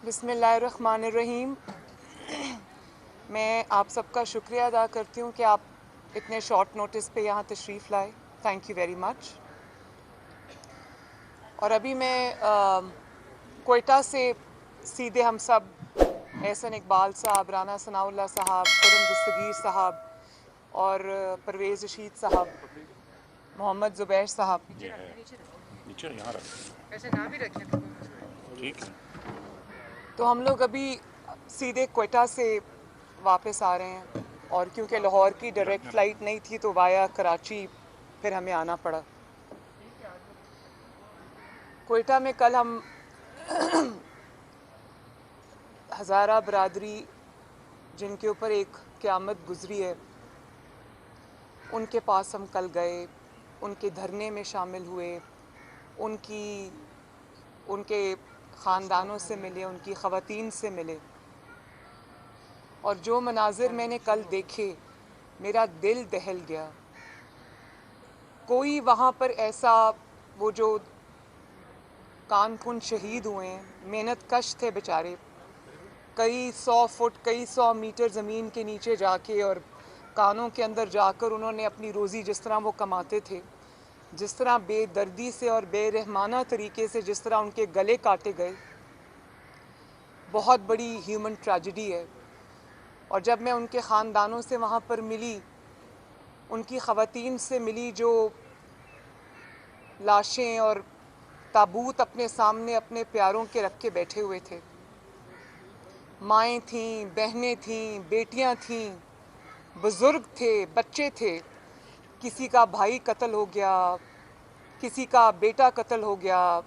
بسم اللہ الرحمن الرحیم. میں آپ سب کا شکریہ ادا کرتی ہوں کہ آپ اتنے شارٹ نوٹس پہ یہاں تشریف لائے. Thank you very much. اور ابھی میں کوئٹہ سے سیدھے ہم سب احسن اقبال صاحب، رانا ثناء اللہ صاحب، خرم دستگیر صاحب اور پرویز رشید صاحب، محمد زبیر صاحب، تو ہم لوگ ابھی سیدھے کوئٹہ سے واپس آ رہے ہیں. اور کیونکہ لاہور کی ڈائریکٹ فلائٹ نہیں تھی تو وایا کراچی پھر ہمیں آنا پڑا. کوئٹہ میں کل ہم ہزارہ برادری جن کے اوپر ایک قیامت گزری ہے ان کے پاس ہم کل گئے، ان کے دھرنے میں شامل ہوئے، ان کے خاندانوں سے ملے، ان کی خواتین سے ملے. اور جو مناظر میں نے کل دیکھے میرا دل دہل گیا. کوئی وہاں پر ایسا، وہ جو کان کن شہید ہوئے ہیں، محنت کش تھے بیچارے، کئی 100 فٹ کئی 100 میٹر زمین کے نیچے جا کے اور کانوں کے اندر جا کر انہوں نے اپنی روزی جس طرح وہ کماتے تھے، جس طرح بے دردی سے اور بے رحمانہ طریقے سے جس طرح ان کے گلے کاٹے گئے، بہت بڑی ہیومن ٹریجڈی ہے. اور جب میں ان کے خاندانوں سے وہاں پر ملی، ان کی خواتین سے ملی جو لاشیں اور تابوت اپنے سامنے اپنے پیاروں کے رکھ کے بیٹھے ہوئے تھے، مائیں تھیں، بہنیں تھیں، بیٹیاں تھیں، بزرگ تھے، بچے تھے. کسی کا بھائی قتل ہو گیا، کسی کا بیٹا قتل ہو گیا،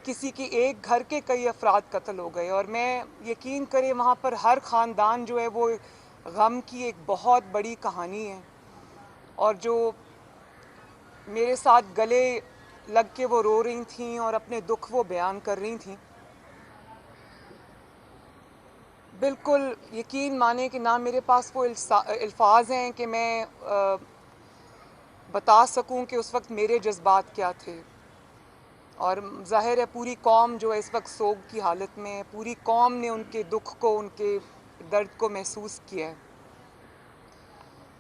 کسی کی ایک گھر کے کئی افراد قتل ہو گئے. اور میں یقین کرے وہاں پر ہر خاندان جو ہے وہ غم کی ایک بہت بڑی کہانی ہے. اور جو میرے ساتھ گلے لگ کے وہ رو رہی تھیں اور اپنے دکھ وہ بیان کر رہی تھیں، بالکل یقین مانے کہ نہ میرے پاس وہ الفاظ ہیں کہ میں بتا سکوں کہ اس وقت میرے جذبات کیا تھے. اور ظاہر ہے پوری قوم جو ہے اس وقت سوگ کی حالت میں ہے، پوری قوم نے ان کے دکھ کو، ان کے درد کو محسوس کیا ہے.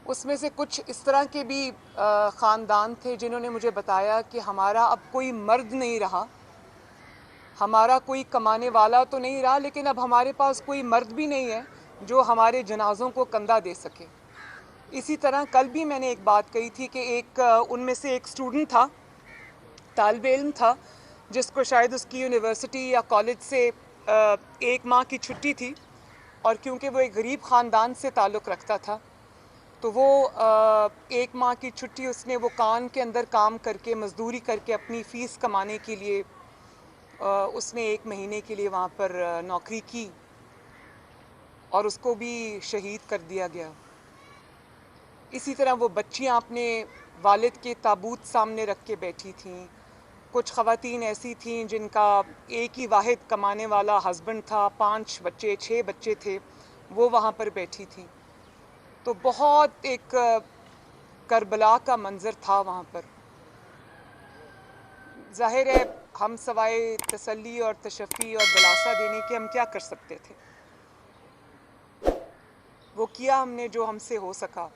اس میں سے کچھ اس طرح کے بھی خاندان تھے جنہوں نے مجھے بتایا کہ ہمارا اب کوئی مرد نہیں رہا، ہمارا کوئی کمانے والا تو نہیں رہا، لیکن اب ہمارے پاس کوئی مرد بھی نہیں ہے جو ہمارے جنازوں کو کندھا دے سکے. اسی طرح کل بھی میں نے ایک بات کہی تھی کہ ان میں سے ایک اسٹوڈنٹ تھا، طالب علم تھا، جس کو شاید اس کی یونیورسٹی یا کالج سے 1 ماہ کی چھٹی تھی. اور کیونکہ وہ ایک غریب خاندان سے تعلق رکھتا تھا تو وہ 1 ماہ کی چھٹی اس نے وہ کان کے اندر کام کر کے، مزدوری کر کے اپنی فیس کمانے کے لیے اس نے 1 مہینے کے لیے وہاں پر نوکری کی اور اس کو بھی شہید کر دیا گیا. اسی طرح وہ بچیاں اپنے والد کے تابوت سامنے رکھ کے بیٹھی تھیں. کچھ خواتین ایسی تھیں جن کا ایک ہی واحد کمانے والا ہسبینڈ تھا، 5 بچے 6 بچے تھے، وہ وہاں پر بیٹھی تھیں. تو بہت ایک کربلا کا منظر تھا وہاں پر. ظاہر ہے ہم سوائے تسلی اور تشفی اور دلاسا دینے کے ہم کیا کر سکتے تھے. وہ کیا ہم نے جو ہم سے ہو سکا.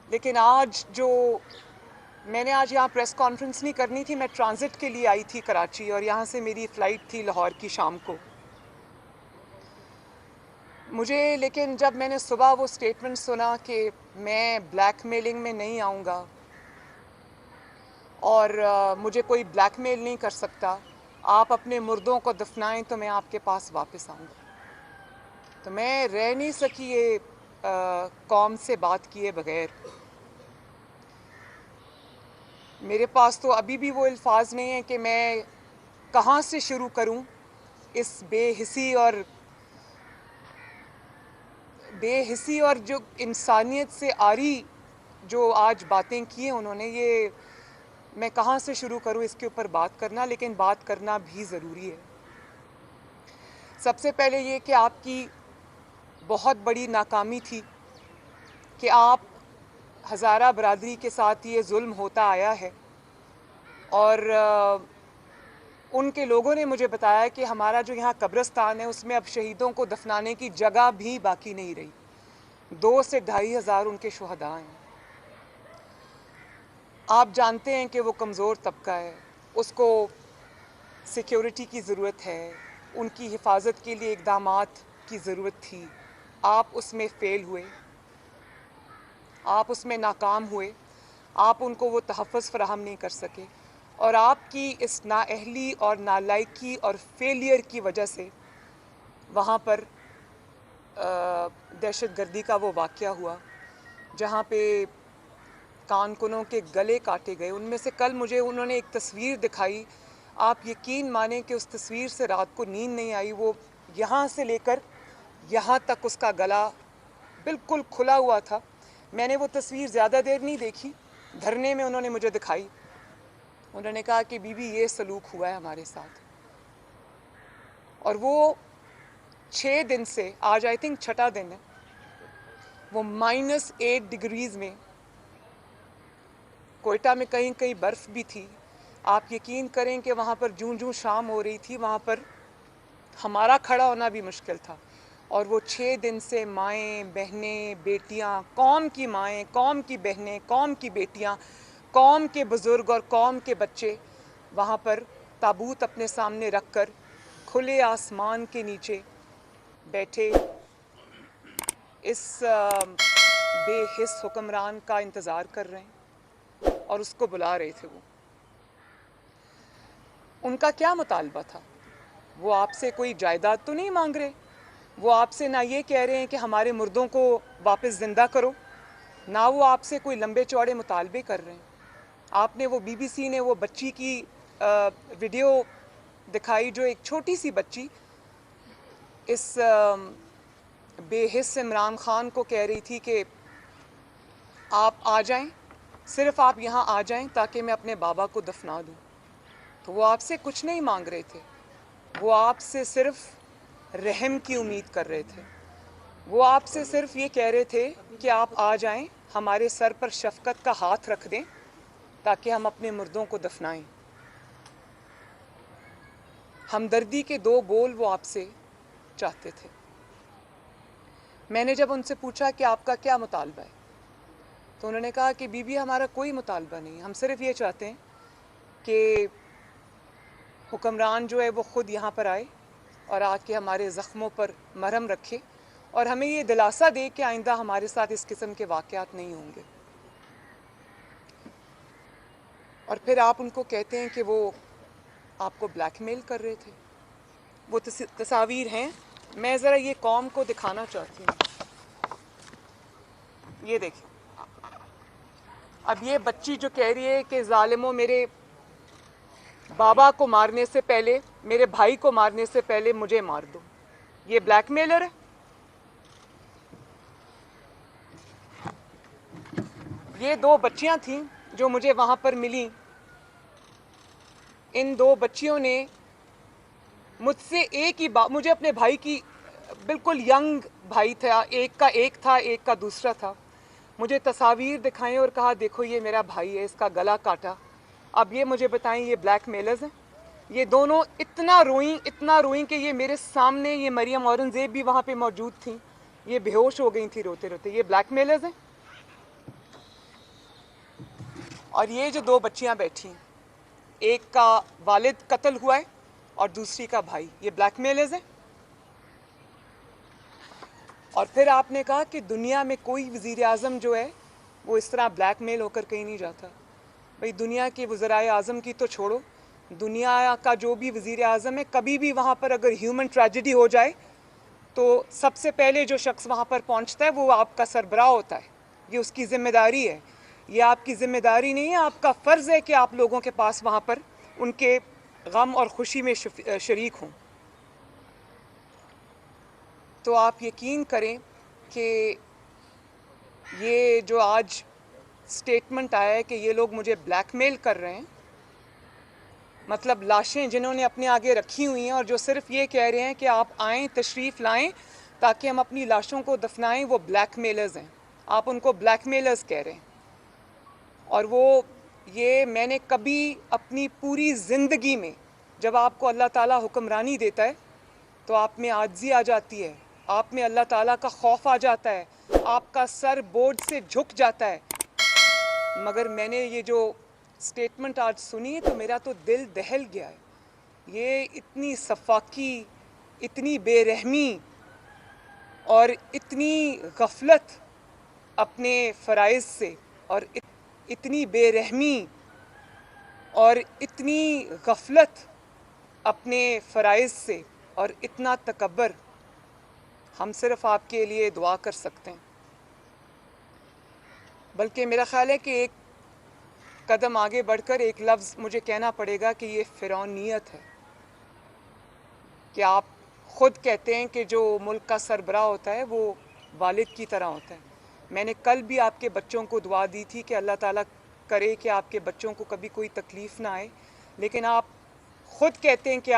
لیکن آج میں نے آج یہاں پریس کانفرنس نہیں کرنی تھی، میں ٹرانزٹ کے لیے آئی تھی کراچی اور یہاں سے میری فلائٹ تھی لاہور کی شام کو. مجھے لیکن جب میں نے صبح وہ سٹیٹمنٹ سنا کہ میں بلیک میلنگ میں نہیں آؤں گا اور مجھے کوئی بلیک میل نہیں کر سکتا، آپ اپنے مردوں کو دفنائیں تو میں آپ کے پاس واپس آؤں گا، تو میں رہ نہیں سکی یہ قوم سے بات کیے بغیر. میرے پاس تو ابھی بھی وہ الفاظ نہیں ہیں کہ میں کہاں سے شروع کروں اس بے حسی اور جو انسانیت سے عاری جو آج باتیں کی ہیں انہوں نے، یہ میں کہاں سے شروع کروں اس کے اوپر بات کرنا، لیکن بات کرنا بھی ضروری ہے. سب سے پہلے یہ کہ آپ کی بہت بڑی ناکامی تھی کہ آپ ہزارہ برادری کے ساتھ یہ ظلم ہوتا آیا ہے اور ان کے لوگوں نے مجھے بتایا کہ ہمارا جو یہاں قبرستان ہے اس میں اب شہیدوں کو دفنانے کی جگہ بھی باقی نہیں رہی. 2 سے 2,500 ان کے شہداء ہیں. آپ جانتے ہیں کہ وہ کمزور طبقہ ہے, اس کو سیکیورٹی کی ضرورت ہے, ان کی حفاظت کے لیے اقدامات کی ضرورت تھی. آپ اس میں فیل ہوئے, آپ اس میں ناکام ہوئے, آپ ان کو وہ تحفظ فراہم نہیں کر سکے, اور آپ کی اس نااہلی اور نالائکی اور فیلئر کی وجہ سے وہاں پر دہشت گردی کا وہ واقعہ ہوا جہاں پہ کانکنوں کے گلے کاٹے گئے. ان میں سے کل مجھے انہوں نے ایک تصویر دکھائی, آپ یقین مانیں کہ اس تصویر سے رات کو نیند نہیں آئی. وہ یہاں سے لے کر یہاں تک اس کا گلا بالکل کھلا ہوا تھا. میں نے وہ تصویر زیادہ دیر نہیں دیکھی, دھرنے میں انہوں نے مجھے دکھائی. انہوں نے کہا کہ بی بی یہ سلوک ہوا ہے ہمارے ساتھ. اور وہ 6 دن سے, آج آئی تھنک 6واں دن ہے, وہ -8 ڈگریز میں, کوئٹہ میں کہیں کہیں برف بھی تھی. آپ یقین کریں کہ وہاں پر جوں جوں شام ہو رہی تھی وہاں پر ہمارا کھڑا ہونا بھی مشکل تھا. اور وہ 6 دن سے مائیں, بہنیں, بیٹیاں, قوم کی مائیں, قوم کی بہنیں, قوم کی بیٹیاں, قوم کے بزرگ اور قوم کے بچے وہاں پر تابوت اپنے سامنے رکھ کر کھلے آسمان کے نیچے بیٹھے اس بے حس حکمران کا انتظار کر رہے ہیں اور اس کو بلا رہے تھے. وہ ان کا کیا مطالبہ تھا؟ وہ آپ سے کوئی جائیداد تو نہیں مانگ رہے. وہ آپ سے نہ یہ کہہ رہے ہیں کہ ہمارے مردوں کو واپس زندہ کرو, نہ وہ آپ سے کوئی لمبے چوڑے مطالبے کر رہے ہیں. آپ نے وہ BBC نے وہ بچی کی ویڈیو دکھائی, جو ایک چھوٹی سی بچی اس بے حس عمران خان کو کہہ رہی تھی کہ آپ آ جائیں, صرف آپ یہاں آ جائیں تاکہ میں اپنے بابا کو دفنا دوں. تو وہ آپ سے کچھ نہیں مانگ رہے تھے, وہ آپ سے صرف رحم کی امید کر رہے تھے. وہ آپ سے صرف یہ کہہ رہے تھے کہ آپ آ جائیں, ہمارے سر پر شفقت کا ہاتھ رکھ دیں تاکہ ہم اپنے مردوں کو دفنائیں. ہمدردی کے 2 بول وہ آپ سے چاہتے تھے. میں نے جب ان سے پوچھا کہ آپ کا کیا مطالبہ ہے, تو انہوں نے کہا کہ بی بی ہمارا کوئی مطالبہ نہیں, ہم صرف یہ چاہتے ہیں کہ حکمران جو ہے وہ خود یہاں پر آئے اور آ کے ہمارے زخموں پر مرہم رکھے اور ہمیں یہ دلاسا دے کہ آئندہ ہمارے ساتھ اس قسم کے واقعات نہیں ہوں گے. اور پھر آپ ان کو کہتے ہیں کہ وہ آپ کو بلیک میل کر رہے تھے. وہ تصاویر ہیں, میں ذرا یہ قوم کو دکھانا چاہتی ہوں. یہ دیکھیں, اب یہ بچی جو کہہ رہی ہے کہ ظالموں میرے بابا کو مارنے سے پہلے, میرے بھائی کو مارنے سے پہلے مجھے مار دو, یہ بلیک میلر ہے. یہ 2 بچیاں تھیں جو مجھے وہاں پر ملیں. ان 2 بچیوں نے مجھ سے ایک ہی بات, مجھے اپنے بھائی کی, بالکل ینگ بھائی تھا, ایک کا ایک تھا, ایک کا دوسرا تھا, مجھے تصاویر دکھائیں اور کہا دیکھو یہ میرا بھائی ہے, اس کا گلا کاٹا. اب یہ مجھے بتائیں یہ بلیک میلرز ہیں؟ یہ دونوں اتنا روئیں کہ یہ میرے سامنے, یہ مریم اورنگزیب بھی وہاں پہ موجود تھیں, یہ بے ہوش ہو گئی تھی روتے روتے. یہ بلیک میلرز ہیں؟ اور یہ جو 2 بچیاں بیٹھی ہیں, ایک کا والد قتل ہوا ہے اور دوسری کا بھائی, یہ بلیک میلرز ہیں؟ اور پھر آپ نے کہا کہ دنیا میں کوئی وزیر اعظم جو ہے وہ اس طرح بلیک میل ہو کر کہیں نہیں جاتا. بھئی دنیا کے وزرائے اعظم کی تو چھوڑو, دنیا کا جو بھی وزیر اعظم ہے, کبھی بھی وہاں پر اگر ہیومن ٹریجڈی ہو جائے تو سب سے پہلے جو شخص وہاں پر پہنچتا ہے وہ آپ کا سربراہ ہوتا ہے. یہ اس کی ذمہ داری ہے, یہ آپ کی ذمہ داری نہیں ہے, آپ کا فرض ہے کہ آپ لوگوں کے پاس وہاں پر ان کے غم اور خوشی میں شریک ہوں. تو آپ یقین کریں کہ یہ جو آج سٹیٹمنٹ آیا ہے کہ یہ لوگ مجھے بلیک میل کر رہے ہیں, مطلب لاشیں جنہوں نے اپنے آگے رکھی ہوئی ہیں اور جو صرف یہ کہہ رہے ہیں کہ آپ آئیں, تشریف لائیں تاکہ ہم اپنی لاشوں کو دفنائیں, وہ بلیک میلرز ہیں. آپ ان کو بلیک میلرز کہہ رہے ہیں. اور وہ یہ میں نے کبھی اپنی پوری زندگی میں جب آپ کو اللہ تعالیٰ حکمرانی دیتا ہے تو آپ میں عاجزی آ جاتی ہے, آپ میں اللہ تعالیٰ کا خوف آ جاتا ہے, آپ کا سر بوجھ سے جھک جاتا ہے. مگر میں نے یہ جو سٹیٹمنٹ آج سنی تو میرا تو دل دہل گیا ہے. یہ اتنی سفاکی, اتنی بے رحمی اور اتنی غفلت اپنے فرائض سے, اور اتنی بے رحمی اور اتنی غفلت اپنے فرائض سے, اور اتنا تکبر, ہم صرف آپ کے لیے دعا کر سکتے ہیں. بلکہ میرا خیال ہے کہ ایک قدم آگے بڑھ کر ایک لفظ مجھے کہنا پڑے گا کہ یہ فرعونیت ہے, کہ آپ خود کہتے ہیں کہ جو ملک کا سربراہ ہوتا ہے وہ والد کی طرح ہوتا ہے. میں نے کل بھی آپ کے بچوں کو دعا دی تھی کہ اللہ تعالیٰ کرے کہ آپ کے بچوں کو کبھی کوئی تکلیف نہ آئے, لیکن آپ خود کہتے ہیں کہ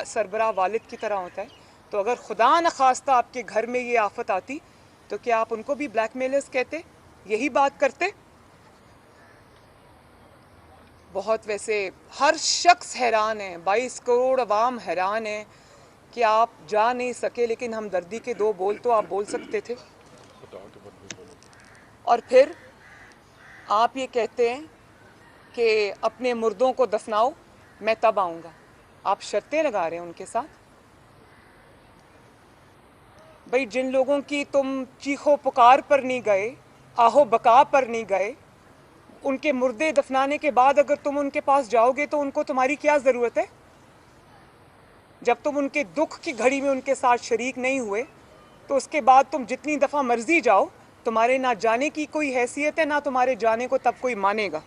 سربراہ والد کی طرح ہوتا ہے. تو اگر خدا نخواستہ آپ کے گھر میں یہ آفت آتی تو کیا آپ ان کو بھی بلیک میلرز کہتے, یہی بات کرتے؟ بہت ویسے ہر شخص حیران ہے, 22 کروڑ عوام حیران ہیں کہ آپ جا نہیں سکے, لیکن ہمدردی کے 2 بول تو آپ بول سکتے تھے. اور پھر آپ یہ کہتے ہیں کہ اپنے مردوں کو دفناؤ, میں تب آؤں گا. آپ شرطیں لگا رہے ہیں ان کے ساتھ. بھئی جن لوگوں کی تم چیخو پکار پر نہیں گئے, آہو بکا پر نہیں گئے, ان کے مردے دفنانے کے بعد اگر تم ان کے پاس جاؤ گے تو ان کو تمہاری کیا ضرورت ہے؟ جب تم ان کے دکھ کی گھڑی میں ان کے ساتھ شریک نہیں ہوئے تو اس کے بعد تم جتنی دفعہ مرضی جاؤ, تمہارے نہ جانے کی کوئی حیثیت ہے, نہ تمہارے جانے کو تب کوئی مانے گا.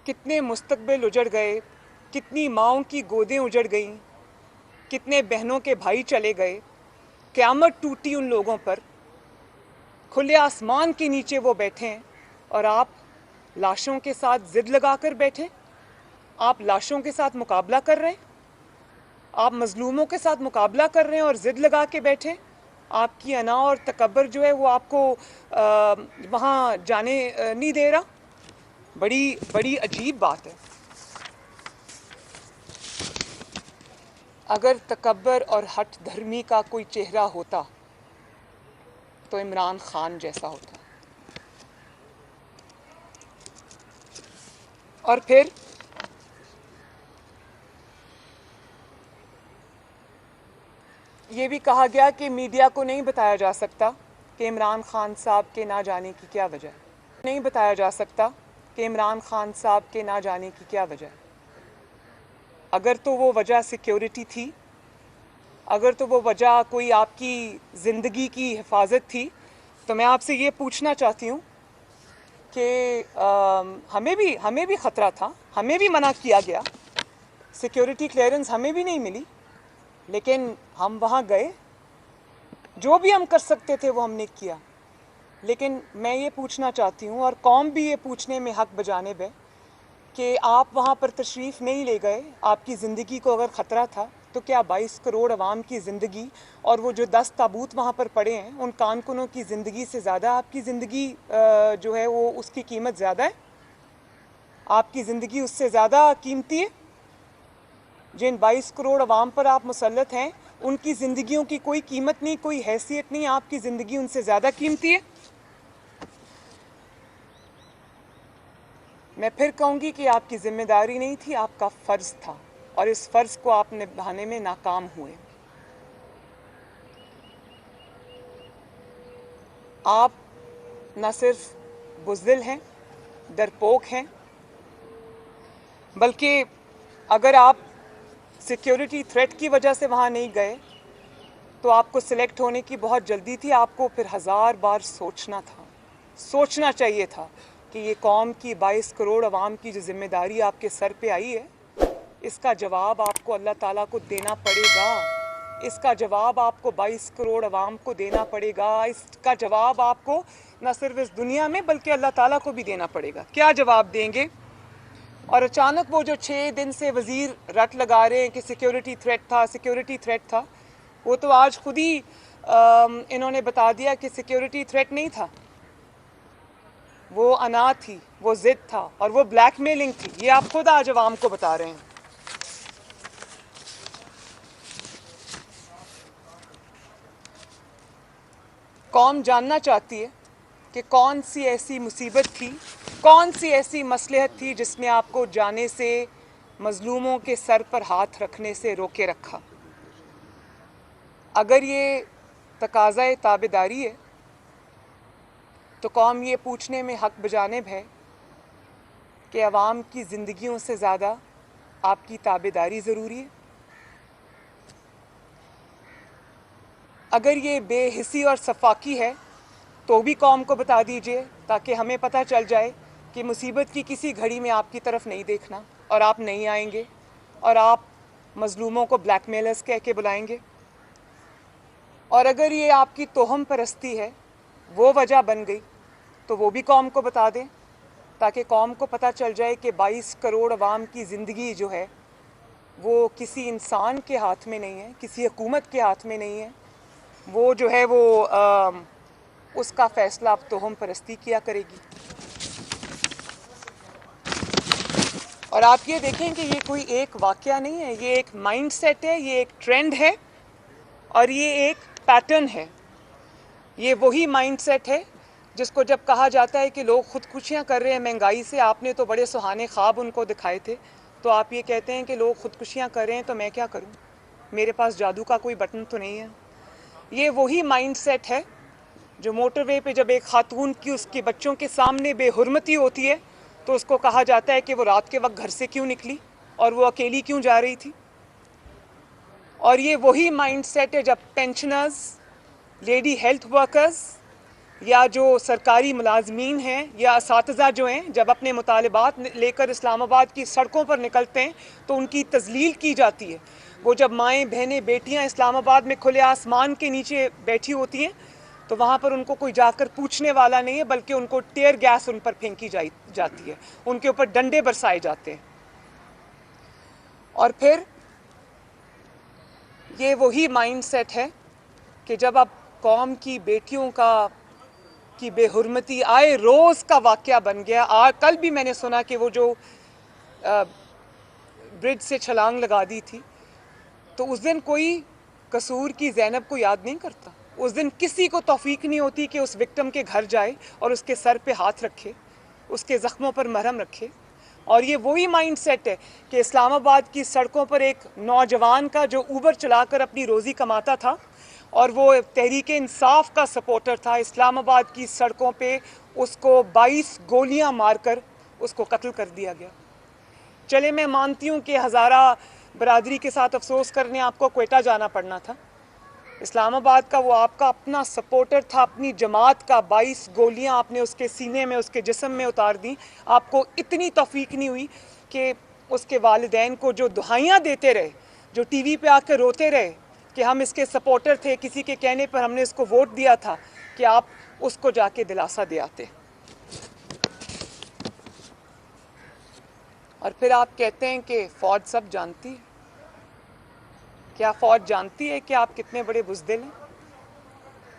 کتنے مستقبل اجڑ گئے, کتنی ماؤں کی گودیں اجڑ گئیں, کتنے بہنوں کے بھائی چلے گئے, قیامت ٹوٹی ان لوگوں پر. کھلے آسمان کے نیچے وہ بیٹھے ہیں اور آپ لاشوں کے ساتھ ضد لگا کر بیٹھے, آپ لاشوں کے ساتھ مقابلہ کر رہے ہیں, آپ مظلوموں کے ساتھ مقابلہ کر رہے ہیں اور ضد لگا کے بیٹھے. آپ کی انا اور تکبر جو ہے وہ آپ کو وہاں جانے نہیں دے رہا. بڑی عجیب بات ہے. اگر تکبر اور ہٹ دھرمی کا کوئی چہرہ ہوتا تو عمران خان جیسا ہوتا. اور پھر یہ بھی کہا گیا کہ میڈیا کو نہیں بتایا جا سکتا کہ عمران خان صاحب کے نہ جانے کی کیا وجہ ہے. نہیں بتایا جا سکتا کہ عمران خان صاحب کے نہ جانے کی کیا وجہ ہے. اگر تو وہ وجہ سیکیورٹی تھی, اگر تو وہ وجہ کوئی آپ کی زندگی کی حفاظت تھی, تو میں آپ سے یہ پوچھنا چاہتی ہوں کہ ہمیں بھی خطرہ تھا, ہمیں بھی منع کیا گیا, سیکیورٹی کلیئرنس ہمیں بھی نہیں ملی, لیکن ہم وہاں گئے, جو بھی ہم کر سکتے تھے وہ ہم نے کیا. لیکن میں یہ پوچھنا چاہتی ہوں, اور قوم بھی یہ پوچھنے میں حق بجانب ہے, کہ آپ وہاں پر تشریف نہیں لے گئے, آپ کی زندگی کو اگر خطرہ تھا تو کیا 22 کروڑ عوام کی زندگی اور وہ جو 10 تابوت وہاں پر پڑے ہیں ان کانکنوں کی زندگی سے زیادہ آپ کی زندگی جو ہے وہ اس کی قیمت زیادہ ہے؟ آپ کی زندگی اس سے زیادہ قیمتی ہے؟ جن 22 کروڑ عوام پر آپ مسلط ہیں ان کی زندگیوں کی کوئی قیمت نہیں, کوئی حیثیت نہیں, آپ کی زندگی ان سے زیادہ قیمتی ہے؟ میں پھر کہوں گی کہ آپ کی ذمہ داری نہیں تھی, آپ کا فرض تھا, اور اس فرض کو آپ نبھانے میں ناکام ہوئے. آپ نہ صرف بزدل ہیں, ڈرپوک ہیں, بلکہ اگر آپ سیکیورٹی تھریٹ کی وجہ سے وہاں نہیں گئے تو آپ کو سلیکٹ ہونے کی بہت جلدی تھی. آپ کو پھر 1000 بار سوچنا تھا, سوچنا چاہیے تھا کہ یہ قوم کی 22 کروڑ عوام کی جو ذمہ داری آپ کے سر پہ آئی ہے, اس کا جواب آپ کو اللہ تعالیٰ کو دینا پڑے گا. اس کا جواب آپ کو 22 کروڑ عوام کو دینا پڑے گا. اس کا جواب آپ کو نہ صرف اس دنیا میں بلکہ اللہ تعالیٰ کو بھی دینا پڑے گا. کیا جواب دیں گے؟ اور اچانک وہ جو 6 دن سے وزیر رٹ لگا رہے ہیں کہ سیکیورٹی تھریٹ تھا, سیکیورٹی تھریٹ تھا, وہ تو آج خود ہی انہوں نے بتا دیا کہ سیکیورٹی تھریٹ نہیں تھا. وہ انا تھی، وہ ضد تھا اور وہ بلیک میلنگ تھی. یہ آپ خود آج عوام کو بتا رہے ہیں. قوم جاننا چاہتی ہے کہ کون سی ایسی مصیبت تھی، کون سی ایسی مصلحت تھی جس نے آپ کو جانے سے، مظلوموں کے سر پر ہاتھ رکھنے سے روکے رکھا. اگر یہ تقاضۂ تابعداری ہے تو قوم یہ پوچھنے میں حق بجانب ہے کہ عوام کی زندگیوں سے زیادہ آپ کی تابعداری ضروری ہے. اگر یہ بے حسی اور صفاقی ہے تو بھی قوم کو بتا دیجئے تاکہ ہمیں پتہ چل جائے کہ مصیبت کی کسی گھڑی میں آپ کی طرف نہیں دیکھنا اور آپ نہیں آئیں گے اور آپ مظلوموں کو بلیک میلرز کہہ کے بلائیں گے. اور اگر یہ آپ کی توہم پرستی ہے، وہ وجہ بن گئی، تو وہ بھی قوم کو بتا دیں تاکہ قوم کو پتہ چل جائے کہ 22 کروڑ عوام کی زندگی جو ہے وہ کسی انسان کے ہاتھ میں نہیں ہے، کسی حکومت کے ہاتھ میں نہیں ہے. وہ جو ہے وہ اس کا فیصلہ اب توہم پرستی کیا کرے گی. اور آپ یہ دیکھیں کہ یہ کوئی ایک واقعہ نہیں ہے، یہ ایک مائنڈ سیٹ ہے، یہ ایک ٹرینڈ ہے اور یہ ایک پیٹرن ہے. یہ وہی مائنڈ سیٹ ہے جس کو جب کہا جاتا ہے کہ لوگ خودکشیاں کر رہے ہیں مہنگائی سے، آپ نے تو بڑے سہانے خواب ان کو دکھائے تھے، تو آپ یہ کہتے ہیں کہ لوگ خودکشیاں کر رہے ہیں تو میں کیا کروں، میرے پاس جادو کا کوئی بٹن تو نہیں ہے. یہ وہی مائنڈ سیٹ ہے جو موٹر وے پہ جب ایک خاتون کی اس کے بچوں کے سامنے بے حرمتی ہوتی ہے تو اس کو کہا جاتا ہے کہ وہ رات کے وقت گھر سے کیوں نکلی اور وہ اکیلی کیوں جا رہی تھی. اور یہ وہی مائنڈ سیٹ ہے جب پینشنرز، لیڈی ہیلتھ ورکرز یا جو سرکاری ملازمین ہیں یا اساتذہ جو ہیں، جب اپنے مطالبات لے کر اسلام آباد کی سڑکوں پر نکلتے ہیں تو ان کی تذلیل کی جاتی ہے. وہ جب مائیں، بہنیں، بیٹیاں اسلام آباد میں کھلے آسمان کے نیچے بیٹھی ہوتی ہیں تو وہاں پر ان کو کوئی جا کر پوچھنے والا نہیں ہے، بلکہ ان کو ٹیئر گیس ان پر پھینکی جاتی ہے، ان کے اوپر ڈنڈے برسائے جاتے ہیں. اور پھر یہ وہی مائنڈ سیٹ ہے کہ جب اب قوم کی بیٹیوں کی بے حرمتی آئے روز کا واقعہ بن گیا. کل بھی میں نے سنا کہ وہ جو برج سے چھلانگ لگا دی تھی، تو اس دن کوئی قصور کی زینب کو یاد نہیں کرتا. اس دن کسی کو توفیق نہیں ہوتی کہ اس وکٹم کے گھر جائے اور اس کے سر پہ ہاتھ رکھے، اس کے زخموں پر مرہم رکھے. اور یہ وہی مائنڈ سیٹ ہے کہ اسلام آباد کی سڑکوں پر ایک نوجوان کا جو اوبر چلا کر اپنی روزی کماتا تھا اور وہ تحریک انصاف کا سپورٹر تھا، اسلام آباد کی سڑکوں پہ اس کو 22 گولیاں مار کر اس کو قتل کر دیا گیا. چلے میں مانتی ہوں کہ ہزارہ برادری کے ساتھ افسوس کرنے آپ کو کوئٹہ جانا پڑنا تھا. اسلام آباد کا وہ آپ کا اپنا سپورٹر تھا، اپنی جماعت کا. 22 گولیاں آپ نے اس کے سینے میں، اس کے جسم میں اتار دیں. آپ کو اتنی توفیق نہیں ہوئی کہ اس کے والدین کو جو دہائیاں دیتے رہے، جو ٹی وی پہ آ کے روتے رہے کہ ہم اس کے سپورٹر تھے، کسی کے کہنے پر ہم نے اس کو ووٹ دیا تھا، کہ آپ اس کو جا کے دلاسا دے آتے. اور پھر آپ کہتے ہیں کہ فوج سب جانتی ہے. کیا فوج جانتی ہے کہ آپ کتنے بڑے بزدل ہیں؟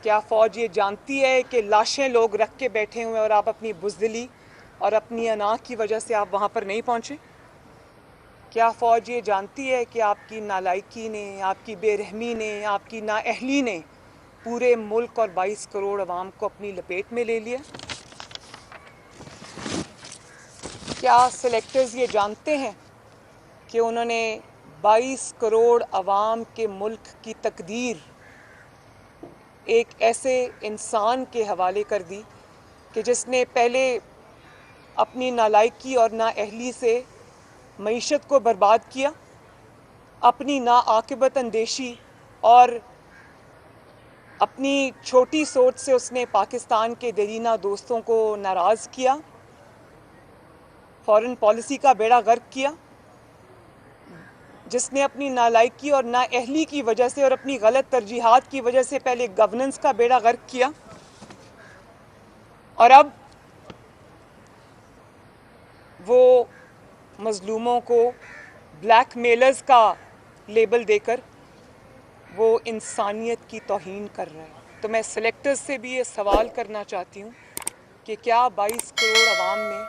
کیا فوج یہ جانتی ہے کہ لاشیں لوگ رکھ کے بیٹھے ہوئے اور آپ اپنی بزدلی اور اپنی انا کی وجہ سے آپ وہاں پر نہیں پہنچے؟ کیا فوج یہ جانتی ہے کہ آپ کی نالائکی نے، آپ کی بے رحمی نے، آپ کی نااہلی نے پورے ملک اور 22 کروڑ عوام کو اپنی لپیٹ میں لے لیا؟ کیا سلیکٹرز یہ جانتے ہیں کہ انہوں نے 22 کروڑ عوام کے ملک کی تقدیر ایک ایسے انسان کے حوالے کر دی کہ جس نے پہلے اپنی نالائکی اور نااہلی سے معیشت کو برباد کیا، اپنی ناعاقبت اندیشی اور اپنی چھوٹی سوچ سے اس نے پاکستان کے دیرینہ دوستوں کو ناراض کیا، فارن پالیسی کا بیڑا غرق کیا، جس نے اپنی نالائکی اور نااہلی کی وجہ سے اور اپنی غلط ترجیحات کی وجہ سے پہلے گورننس کا بیڑا غرق کیا، اور اب وہ مظلوموں کو بلیک میلرز کا لیبل دے کر وہ انسانیت کی توہین کر رہا ہے. تو میں سلیکٹرز سے بھی یہ سوال کرنا چاہتی ہوں کہ کیا 22 کروڑ عوام میں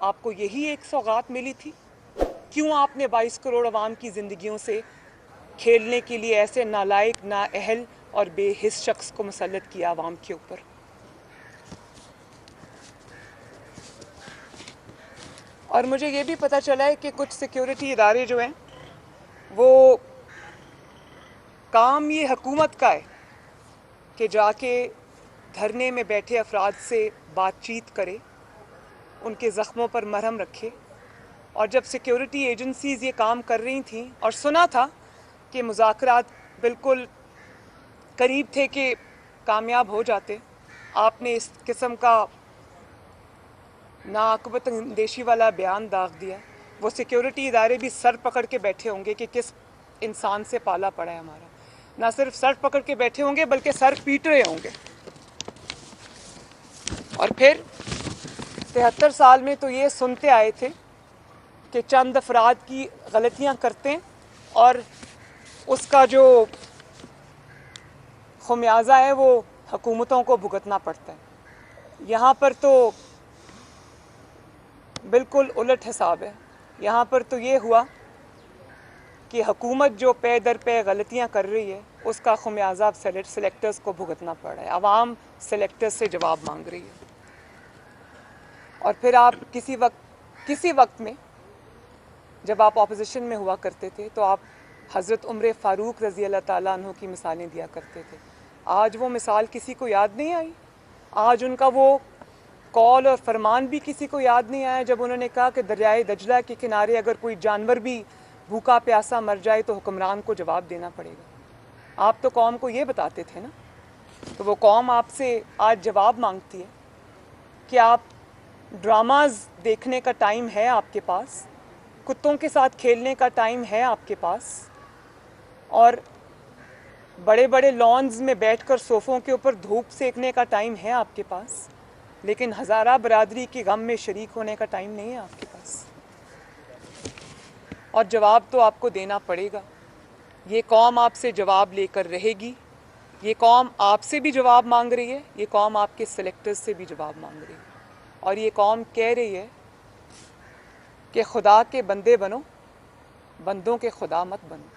آپ کو یہی ایک سوغات ملی تھی؟ کیوں آپ نے 22 کروڑ عوام کی زندگیوں سے کھیلنے کے لیے ایسے نالائق، نااہل اور بے حس شخص کو مسلط کیا عوام کے اوپر؟ اور مجھے یہ بھی پتہ چلا ہے کہ کچھ سیکیورٹی ادارے جو ہیں وہ کام یہ حکومت کا ہے کہ جا کے دھرنے میں بیٹھے افراد سے بات چیت کرے، ان کے زخموں پر مرہم رکھے. اور جب سیکیورٹی ایجنسیز یہ کام کر رہی تھیں اور سنا تھا کہ مذاکرات بالکل قریب تھے کہ کامیاب ہو جاتے، آپ نے اس قسم کا ناعاقبت اندیشی والا بیان داغ دیا. وہ سیکیورٹی ادارے بھی سر پکڑ کے بیٹھے ہوں گے کہ کس انسان سے پالا پڑا ہے ہمارا. نہ صرف سر پکڑ کے بیٹھے ہوں گے بلکہ سر پیٹ رہے ہوں گے. اور پھر 73 سال میں تو یہ سنتے آئے تھے کہ چند افراد کی غلطیاں کرتے ہیں اور اس کا جو خمیازہ ہے وہ حکومتوں کو بھگتنا پڑتا ہے. یہاں پر تو بالکل الٹ حساب ہے. یہاں پر تو یہ ہوا کہ حکومت جو پے در پے غلطیاں کر رہی ہے اس کا خمیازہ اب سلیکٹرز کو بھگتنا پڑ رہا ہے. عوام سلیکٹرز سے جواب مانگ رہی ہے. اور پھر آپ کسی وقت میں جب آپ اپوزیشن میں ہوا کرتے تھے تو آپ حضرت عمر فاروق رضی اللہ تعالیٰ عنہ کی مثالیں دیا کرتے تھے. آج وہ مثال کسی کو یاد نہیں آئی. آج ان کا وہ قول اور فرمان بھی کسی کو یاد نہیں آیا جب انہوں نے کہا کہ دریائے دجلہ کے کنارے اگر کوئی جانور بھی بھوکا پیاسا مر جائے تو حکمران کو جواب دینا پڑے گا. آپ تو قوم کو یہ بتاتے تھے نا. تو وہ قوم آپ سے آج جواب مانگتی ہے کہ آپ ڈراماز دیکھنے کا ٹائم ہے آپ کے پاس، کتوں کے ساتھ کھیلنے کا ٹائم ہے آپ کے پاس، اور بڑے بڑے لانز میں بیٹھ کر صوفوں کے اوپر دھوپ سیکنے کا ٹائم ہے آپ کے پاس، لیکن ہزارہ برادری کے غم میں شریک ہونے کا ٹائم نہیں ہے آپ کے پاس. اور جواب تو آپ کو دینا پڑے گا. یہ قوم آپ سے جواب لے کر رہے گی. یہ قوم آپ سے بھی جواب مانگ رہی ہے. یہ قوم آپ کے سلیکٹرز سے بھی جواب مانگ رہی ہے. اور یہ قوم کہہ رہی ہے کہ خدا کے بندے بنو، بندوں کے خدا مت بنو.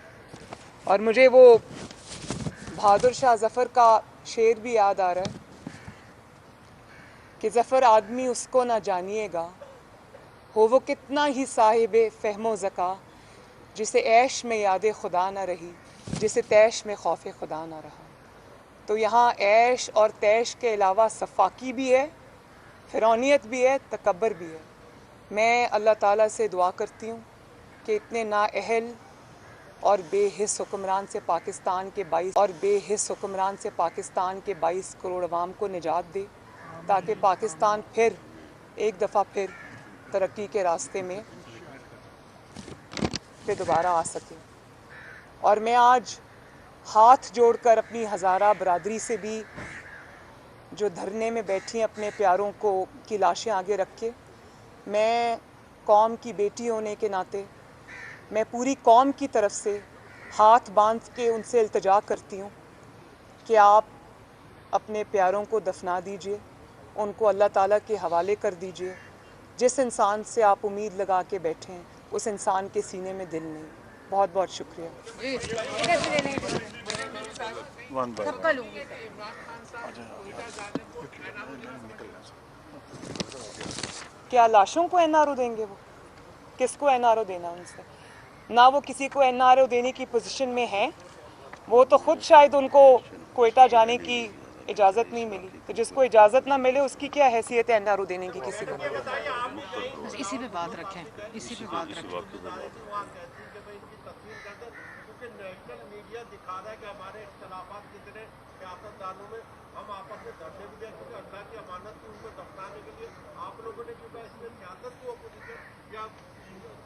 اور مجھے وہ بہادر شاہ ظفر کا شعر بھی یاد آ رہا ہے کہ ظفر آدمی اس کو نہ جانیے گا، ہو وہ کتنا ہی صاحب فہم و ذکا، جسے عیش میں یاد خدا نہ رہی، جسے تیش میں خوف خدا نہ رہا. تو یہاں عیش اور تیش کے علاوہ سفاکی بھی ہے، فرعونیت بھی ہے، تکبر بھی ہے. میں اللہ تعالیٰ سے دعا کرتی ہوں کہ اتنے نااہل اور بے حس حکمران سے پاکستان کے 22 کروڑ عوام کو نجات دے، تاکہ پاکستان پھر ایک دفعہ پھر ترقی کے راستے میں پہ دوبارہ آ سکے. اور میں آج ہاتھ جوڑ کر اپنی ہزارہ برادری سے بھی جو دھرنے میں بیٹھی اپنے پیاروں کی لاشیں آگے رکھ کے، میں قوم کی بیٹی ہونے کے ناطے میں پوری قوم کی طرف سے ہاتھ باندھ کے ان سے التجا کرتی ہوں کہ آپ اپنے پیاروں کو دفنا دیجئے، ان کو اللہ تعالیٰ کے حوالے کر دیجئے. جس انسان سے آپ امید لگا کے بیٹھے ہیں اس انسان کے سینے میں دل نہیں. بہت بہت شکریہ. کیا لاشوں کو این آر او دیں گے؟ وہ کس کو این آر او دینا ان سے؟ نہ وہ کسی کو این آر او دینے کی پوزیشن میں ہیں. وہ تو خود شاید ان کو کوئٹہ جانے کی اجازت نہیں ملی. تو جس کو اجازت نہ ملے اس کی کیا حیثیت ہے این آر او دینے کی کسی کو؟ اسی پہ بات رکھیں. نیشنل میڈیا دکھا رہا ہے کہ ہمارے اختلافات کتنے سیاستدانوں میں ہم آپس میں دھرنے بھی دیں کیونکہ اللہ کی امانت کی ان کو دفنانے کے لیے آپ لوگوں نے کیونکہ اس میں سیاست کی اپوزیشن یا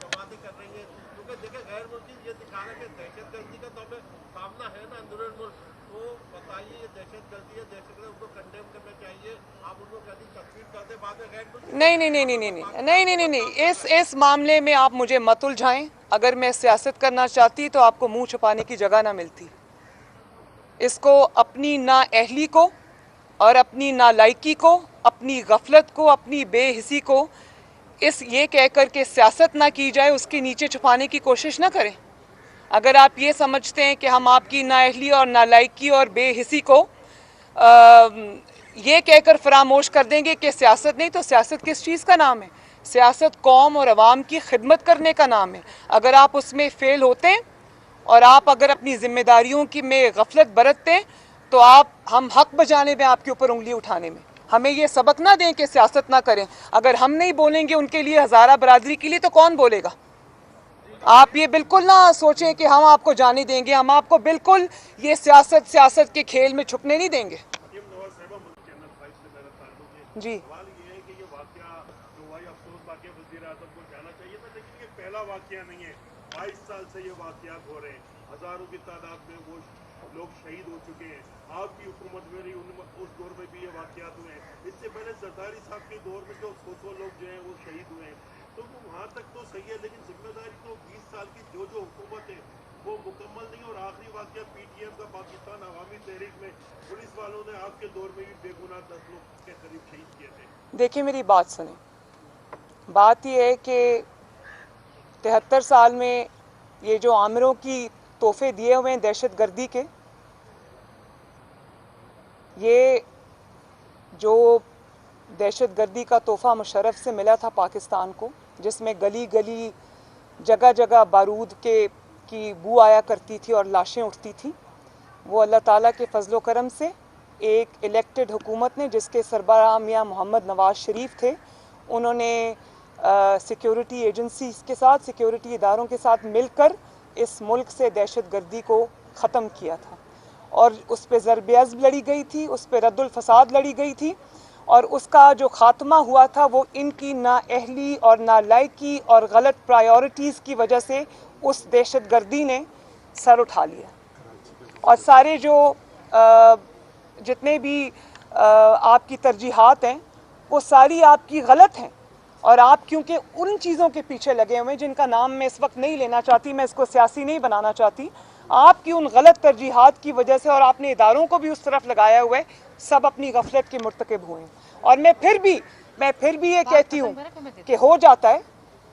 جماعتیں کر رہی ہیں کیونکہ دیکھیں غیر ملکی یہ دکھا رہا ہے کہ دہشت گردی کا تو ہمیں سامنا ہے نا اندرون ملک. تو بتائیے یہ دہشت گردی ہے، دہشت گردی ان کو کنڈیم کرنا چاہیے. آپ ان کو کہتی تصویر کر دیں بعد میں غیر ملکی نہیں. اس معاملے میں آپ مجھے مت الجھائیں. اگر میں سیاست کرنا چاہتی تو آپ کو منہ چھپانے کی جگہ نہ ملتی. اس کو اپنی نااہلی کو اور اپنی نالائکی کو اپنی غفلت کو, اپنی بے حسی کو اس یہ کہہ کر کے سیاست نہ کی جائے اس کے نیچے چھپانے کی کوشش نہ کریں. اگر آپ یہ سمجھتے ہیں کہ ہم آپ کی نااہلی اور نالائکی اور بے حسی کو یہ کہہ کر فراموش کر دیں گے کہ سیاست نہیں, تو سیاست کس چیز کا نام ہے؟ سیاست قوم اور عوام کی خدمت کرنے کا نام ہے. اگر آپ اس میں فیل ہوتے ہیں اور آپ اگر اپنی ذمہ داریوں کی میں غفلت برتتے ہیں تو ہم حق بجانے میں آپ کے اوپر انگلی اٹھانے میں. ہمیں یہ سبق نہ دیں کہ سیاست نہ کریں. اگر ہم نہیں بولیں گے ان کے لیے, ہزارہ برادری کے لیے, تو کون بولے گا؟ آپ یہ بالکل نہ سوچیں کہ ہم آپ کو جانے دیں گے. ہم آپ کو بالکل یہ سیاست کے کھیل میں چھپنے نہیں دیں گے. جی سوال یہ ہے کہ یہ واقعہ جو ہوا یہ افسوس واقعہ وزیر اعظم کو جانا چاہیے تھا, لیکن یہ پہلا واقعہ نہیں ہے. 22 سال سے یہ واقعات ہو رہے ہیں, ہزاروں کی تعداد میں وہ لوگ شہید ہو چکے ہیں. آپ کی حکومت میں اس دور میں بھی یہ واقعات ہوئے ہیں. اس سے پہلے زرداری صاحب کے دور میں جو 100 لوگ جو ہیں وہ شہید ہوئے ہیں. تو وہاں تک تو صحیح ہے, لیکن ذمہ داری تو 20 سال کی جو حکومت ہے وہ مکمل نہیں. اور آخری واقعہ پی ٹی ایم کا پاکستان عوامی تحریک میں پولیس والوں نے آپ کے دور میں بھی بے گناہ 10 لوگ کے قریب شہید کیے تھے. دیکھیں میری بات سنیں. بات یہ ہے کہ 73 سال میں یہ جو عامروں کی تحفے دیے ہوئے ہیں دہشت گردی کے, یہ جو دہشت گردی کا تحفہ مشرف سے ملا تھا پاکستان کو, جس میں گلی گلی جگہ جگہ بارود کی بو آیا کرتی تھی اور لاشیں اٹھتی تھیں, وہ اللہ تعالیٰ کے فضل و کرم سے ایک الیکٹڈ حکومت نے, جس کے سربراہ میاں محمد نواز شریف تھے, انہوں نے سیکیورٹی ایجنسیز کے ساتھ, سیکیورٹی اداروں کے ساتھ مل کر اس ملک سے دہشت گردی کو ختم کیا تھا. اور اس پہ ضرب عضب لڑی گئی تھی, اس پہ رد الفساد لڑی گئی تھی, اور اس کا جو خاتمہ ہوا تھا وہ ان کی نااہلی اور نالائکی اور غلط پرائیورٹیز کی وجہ سے اس دہشت گردی نے سر اٹھا لیا. اور سارے جو جتنے بھی آپ کی ترجیحات ہیں وہ ساری آپ کی غلط ہیں, اور آپ کیونکہ ان چیزوں کے پیچھے لگے ہوئے ہیں جن کا نام میں اس وقت نہیں لینا چاہتی, میں اس کو سیاسی نہیں بنانا چاہتی, آپ کی ان غلط ترجیحات کی وجہ سے, اور آپ نے اداروں کو بھی اس طرف لگایا ہوا ہے, سب اپنی غفلت کے مرتکب ہوئے ہیں. اور میں پھر بھی یہ کہتی ہوں کہ ہو جاتا ہے,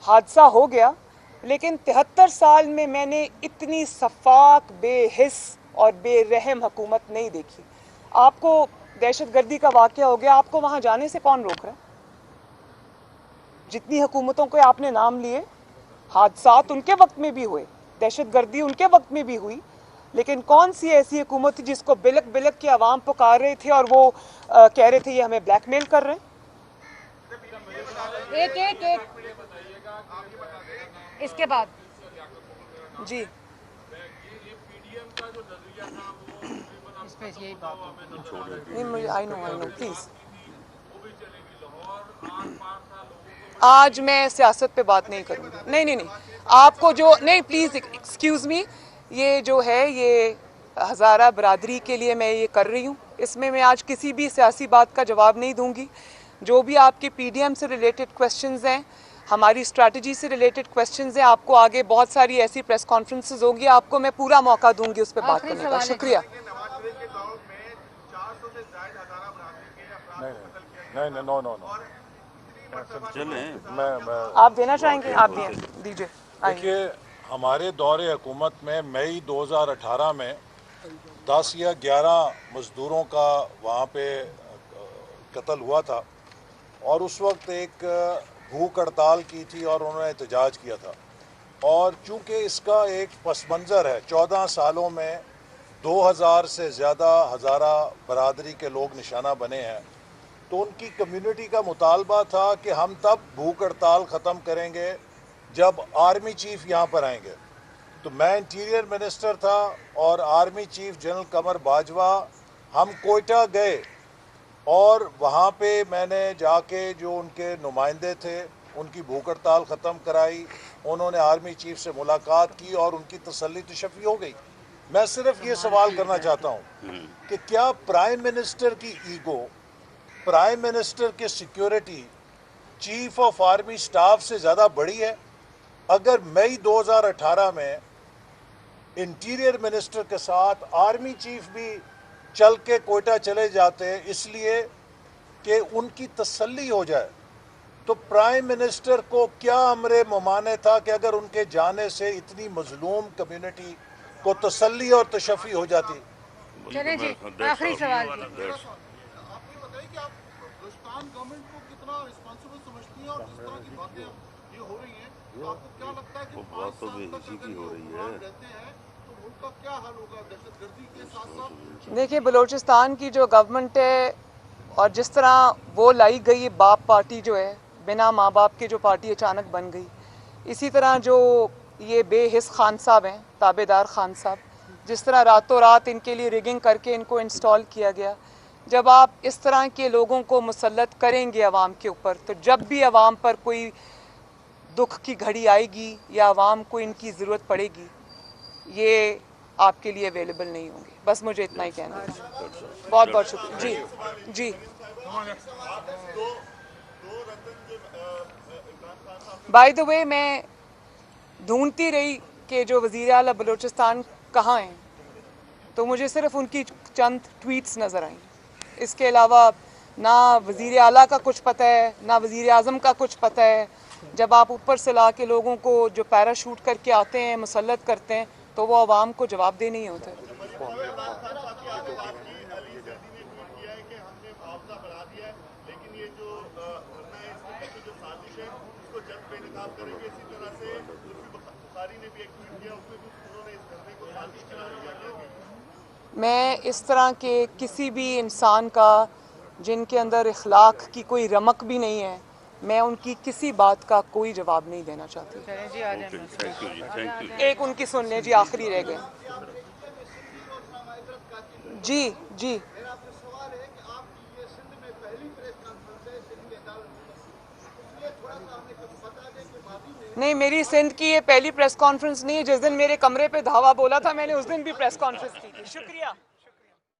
حادثہ ہو گیا, لیکن 73 سال میں نے اتنی شفاف, بے حس اور بے رحم حکومت نہیں دیکھی. آپ کو دہشت گردی کا واقعہ ہو گیا, آپ کو وہاں جانے سے کون روک رہا ہے؟ جتنی حکومتوں کے آپ نے نام لیے, حادثات ان کے وقت میں بھی ہوئے, دہشت گردی ان کے وقت میں بھی ہوئی, لیکن کون سی ایسی حکومت تھی جس کو بلک بلک کے عوام پکار رہے تھے اور وہ کہہ رہے تھے یہ ہمیں بلیک میل کر رہے ہیں؟ ایک اس کے بعد جی اس پہ یہی بات آئی نو پلیز. آج میں سیاست پہ بات نہیں کروں گی. نہیں آپ کو جو نہیں, پلیز ایکسکیوز می, یہ جو ہے یہ ہزارہ برادری کے لیے میں یہ کر رہی ہوں, اس میں آج کسی بھی سیاسی بات کا جواب نہیں دوں گی. جو بھی آپ کے پی ڈی ایم سے ریلیٹڈ کویسچنز ہیں, ہماری اسٹریٹجی سے ریلیٹڈ کویسچنز ہیں, آپ کو آگے بہت ساری ایسی پریس کانفرنسز ہوگی, آپ کو میں پورا موقع دوں گی اس پہ بات کرنے کا. شکریہ. نواز شریف کے دور میں 400 سے زائد ہزارہ برادری کے افراد کو قتل کیا گیا. نو آپ دینا چاہیں گے؟ آپ دیجیے. دیکھیے, ہمارے دور حکومت میں مئی 2018 میں 10 یا 11 مزدوروں کا وہاں پہ قتل ہوا تھا, اور اس وقت ایک بھوک ہڑتال کی تھی اور انہوں نے احتجاج کیا تھا. اور چونکہ اس کا ایک پس منظر ہے, 14 سالوں میں 2000 سے زیادہ ہزارہ برادری کے لوگ نشانہ بنے ہیں, تو ان کی کمیونٹی کا مطالبہ تھا کہ ہم تب بھوک ہڑتال ختم کریں گے جب آرمی چیف یہاں پر آئیں گے. تو میں انٹیریئر منسٹر تھا اور army chief general Qamar Bajwa, ہم کوئٹہ گئے اور وہاں پہ میں نے جا کے جو ان کے نمائندے تھے ان کی بھوک ہڑتال ختم کرائی. انہوں نے آرمی چیف سے ملاقات کی اور ان کی تسلی تشفی ہو گئی. میں صرف یہ سوال کرنا چاہتا ہوں کہ کیا پرائم منسٹر کی ایگو, پرائم منسٹر کی security chief of army staff سے زیادہ بڑی ہے؟ اگر مئی 2018 میں انٹیریئر منسٹر کے ساتھ آرمی چیف بھی چل کے کوئٹہ چلے جاتے اس لیے کہ ان کی تسلی ہو جائے. تو پرائم منسٹر کو کیا امر ممانع تھا کہ اگر ان کے جانے سے اتنی مظلوم کمیونٹی کو تسلی اور تشفی ہو جاتی. چلیں جی آخری سوال آپ یہ بتائیے کہ آپ بلوچستان گورنمنٹ کو کتنا رسپانسبل سمجھتی ہیں اور جس طرح کی باتیں یہ ہو رہی ہیں تو آپ کو کیا لگتا ہے کہ 5 سال تک اگر یہ حکمران رہتے ہیں تو ملک کا کیا حال ہوگا دہشت گردی کے ساتھ ساتھ؟ دیکھیے بلوچستان کی جو گورنمنٹ ہے اور جس طرح وہ لائی گئی باپ پارٹی جو ہے بنا ماں باپ کے جو پارٹی اچانک بن گئی، اسی طرح جو یہ بے حس خان صاحب ہیں تابع دار خان صاحب، جس طرح راتوں رات ان کے لیے ریگنگ کر کے ان کو انسٹال کیا گیا. جب آپ اس طرح کے لوگوں کو مسلط کریں گے عوام کے اوپر تو جب بھی عوام پر کوئی دکھ کی گھڑی آئے گی یا عوام کو ان کی ضرورت پڑے گی یہ آپ کے لیے اویلیبل نہیں ہوں گے. بس مجھے اتنا ہی کہنا ہے. بہت بہت شکریہ. جی جی بائی دا وے میں ڈھونڈتی رہی کہ جو وزیر اعلیٰ بلوچستان کہاں ہیں تو مجھے صرف ان کی چند ٹویٹس نظر آئیں. اس کے علاوہ نہ وزیر اعلیٰ کا کچھ پتہ ہے نہ وزیر اعظم کا کچھ پتہ ہے. جب آپ اوپر سے لا کے لوگوں کو جو پیراشوٹ کر کے آتے ہیں مسلط کرتے ہیں تو وہ عوام کو جواب دہ نہیں ہوتے. میں اس طرح کے کسی بھی انسان کا جن کے اندر اخلاق کی کوئی رمق بھی نہیں ہے میں ان کی کسی بات کا کوئی جواب نہیں دینا چاہتی. چلیں جی آ جائیں. ایک ان کی سن لیں جی آخری رہ گئے. جی جی میرا آپ سے سوال ہے کہ آپ کی یہ سندھ میں پہلی پریس کانفرنس ہے سندھ کی عدالت میں، اس لیے تھوڑا سا ہمیں کچھ بتا دیں کہ ماضی میں نہیں میری سندھ کی یہ پہلی پریس کانفرنس نہیں ہے. جس دن میرے کمرے پہ دھاوا بولا تھا میں نے اس دن بھی پریس کانفرنس کی تھی. شکریہ.